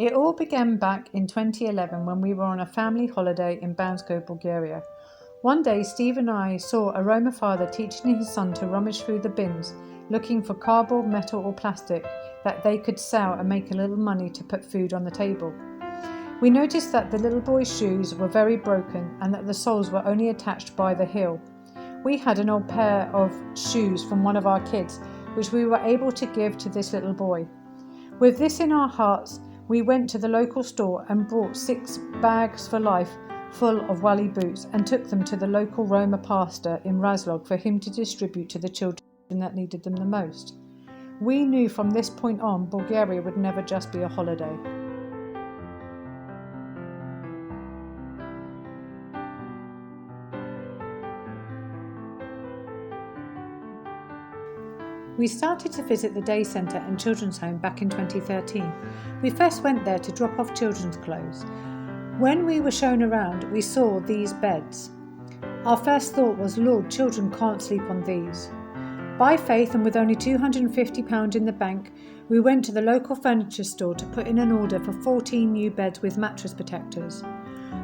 It all began back in 2011 when we were on a family holiday in Bansko, Bulgaria. One day, Steve and I saw a Roma father teaching his son to rummage through the bins, looking for cardboard, metal or plastic that they could sell and make a little money to put food on the table. We noticed that the little boy's shoes were very broken and that the soles were only attached by the heel. We had an old pair of shoes from one of our kids, which we were able to give to this little boy. With this in our hearts, we went to the local store and bought 6 bags for life full of Wally boots and took them to the local Roma pastor in Razlog for him to distribute to the children that needed them the most. We knew from this point on Bulgaria would never just be a holiday. We started to visit the day centre and children's home back in 2013. We first went there to drop off children's clothes. When we were shown around, we saw these beds. Our first thought was, Lord, children can't sleep on these. By faith and with only £250 in the bank, we went to the local furniture store to put in an order for 14 new beds with mattress protectors.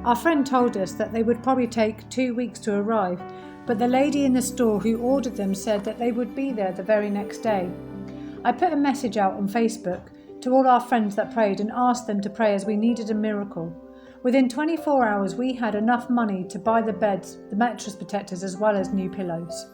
Our friend told us that they would probably take 2 weeks to arrive, but the lady in the store who ordered them said that they would be there the very next day. I put a message out on Facebook to all our friends that prayed and asked them to pray as we needed a miracle. Within 24 hours we had enough money to buy the beds, the mattress protectors as well as new pillows.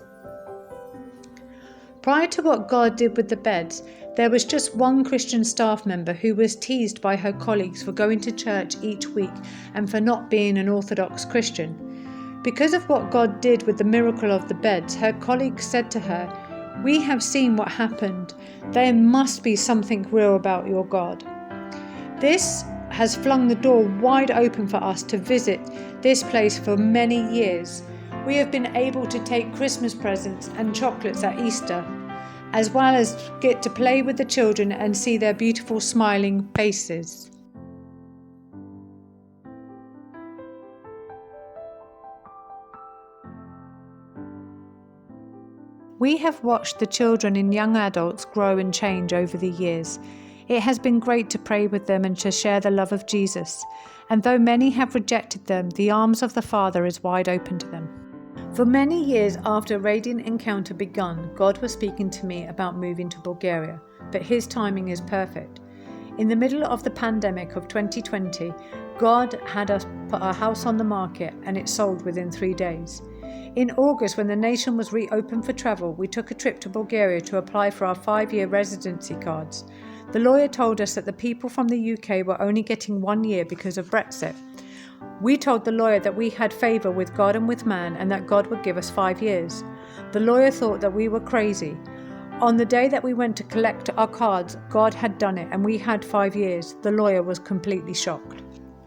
Prior to what God did with the beds, there was just one Christian staff member who was teased by her colleagues for going to church each week and for not being an Orthodox Christian. Because of what God did with the miracle of the beds, her colleagues said to her, "We have seen what happened. There must be something real about your God." This has flung the door wide open for us to visit this place for many years. We have been able to take Christmas presents and chocolates at Easter, as well as get to play with the children and see their beautiful smiling faces. We have watched the children and young adults grow and change over the years. It has been great to pray with them and to share the love of Jesus. And though many have rejected them, the arms of the Father is wide open to them. For many years after Radiant Encounter begun, God was speaking to me about moving to Bulgaria, but His timing is perfect. In the middle of the pandemic of 2020, God had us put our house on the market and it sold within 3 days. In August, when the nation was reopened for travel, we took a trip to Bulgaria to apply for our 5-year residency cards. The lawyer told us that the people from the UK were only getting 1 year because of Brexit. We told the lawyer that we had favour with God and with man and that God would give us 5 years. The lawyer thought that we were crazy. On the day that we went to collect our cards, God had done it and we had 5 years. The lawyer was completely shocked.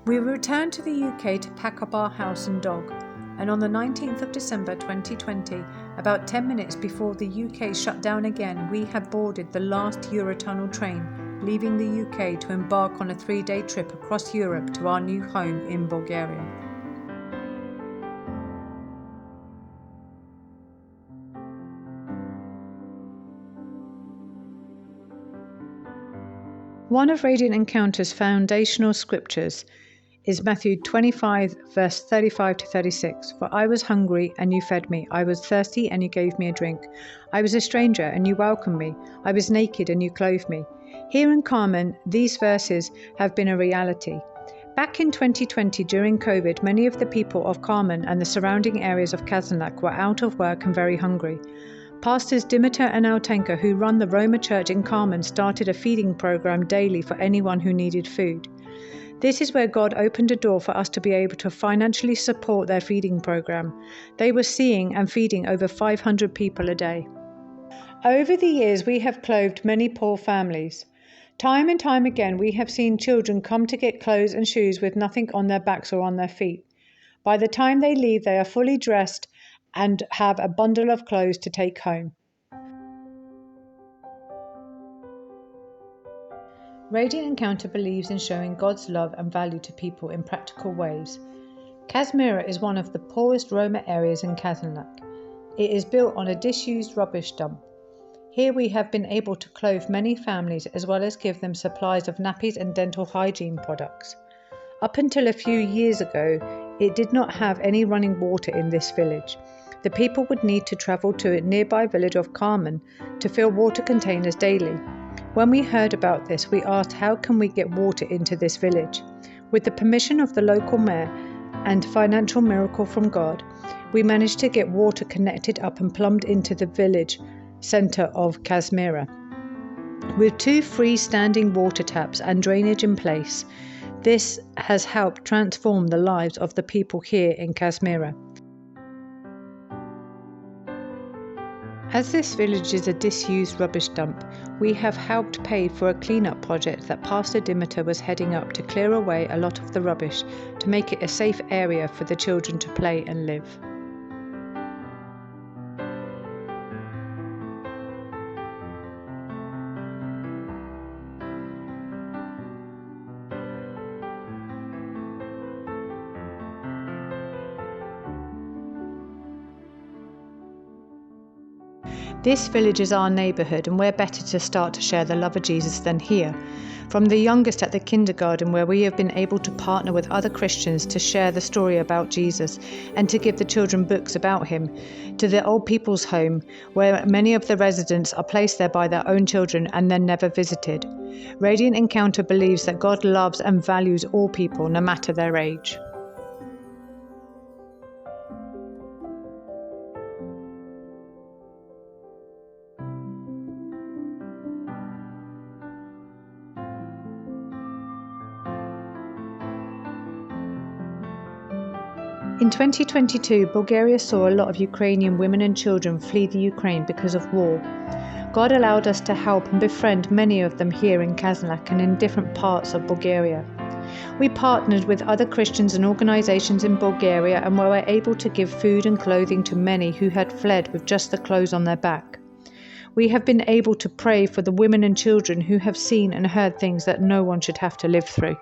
We returned to the UK to pack up our house and dog. And on the 19th of December 2020, about 10 minutes before the UK shut down again, we had boarded the last Eurotunnel train, leaving the UK to embark on a 3-day trip across Europe to our new home in Bulgaria. One of Radiant Encounter's foundational scriptures is Matthew 25, verse 35 to 36. For I was hungry, and you fed me. I was thirsty, and you gave me a drink. I was a stranger, and you welcomed me. I was naked, and you clothed me. Here in Carmen, these verses have been a reality. Back in 2020, during COVID, many of the people of Carmen and the surrounding areas of Kazanlak were out of work and very hungry. Pastors Dimitar and Altenka, who run the Roma Church in Carmen, started a feeding program daily for anyone who needed food. This is where God opened a door for us to be able to financially support their feeding program. They were seeing and feeding over 500 people a day. Over the years, we have clothed many poor families. Time and time again, we have seen children come to get clothes and shoes with nothing on their backs or on their feet. By the time they leave, they are fully dressed and have a bundle of clothes to take home. Radiant Encounter believes in showing God's love and value to people in practical ways. Kazmira is one of the poorest Roma areas in Kazanlak. It is built on a disused rubbish dump. Here we have been able to clothe many families as well as give them supplies of nappies and dental hygiene products. Up until a few years ago, it did not have any running water in this village. The people would need to travel to a nearby village of Carmen to fill water containers daily. When we heard about this, we asked how can we get water into this village. With the permission of the local mayor and financial miracle from God, we managed to get water connected up and plumbed into the village centre of Casmira. With 2 freestanding water taps and drainage in place, this has helped transform the lives of the people here in Casmira. As this village is a disused rubbish dump, we have helped pay for a clean-up project that Pastor Dimitar was heading up to clear away a lot of the rubbish to make it a safe area for the children to play and live. This village is our neighbourhood, and where better to start to share the love of Jesus than here. From the youngest at the kindergarten, where we have been able to partner with other Christians to share the story about Jesus and to give the children books about him, to the old people's home, where many of the residents are placed there by their own children and then never visited. Radiant Encounter believes that God loves and values all people, no matter their age. In 2022, Bulgaria saw a lot of Ukrainian women and children flee the Ukraine because of war. God allowed us to help and befriend many of them here in Kazanlak and in different parts of Bulgaria. We partnered with other Christians and organizations in Bulgaria and were able to give food and clothing to many who had fled with just the clothes on their back. We have been able to pray for the women and children who have seen and heard things that no one should have to live through.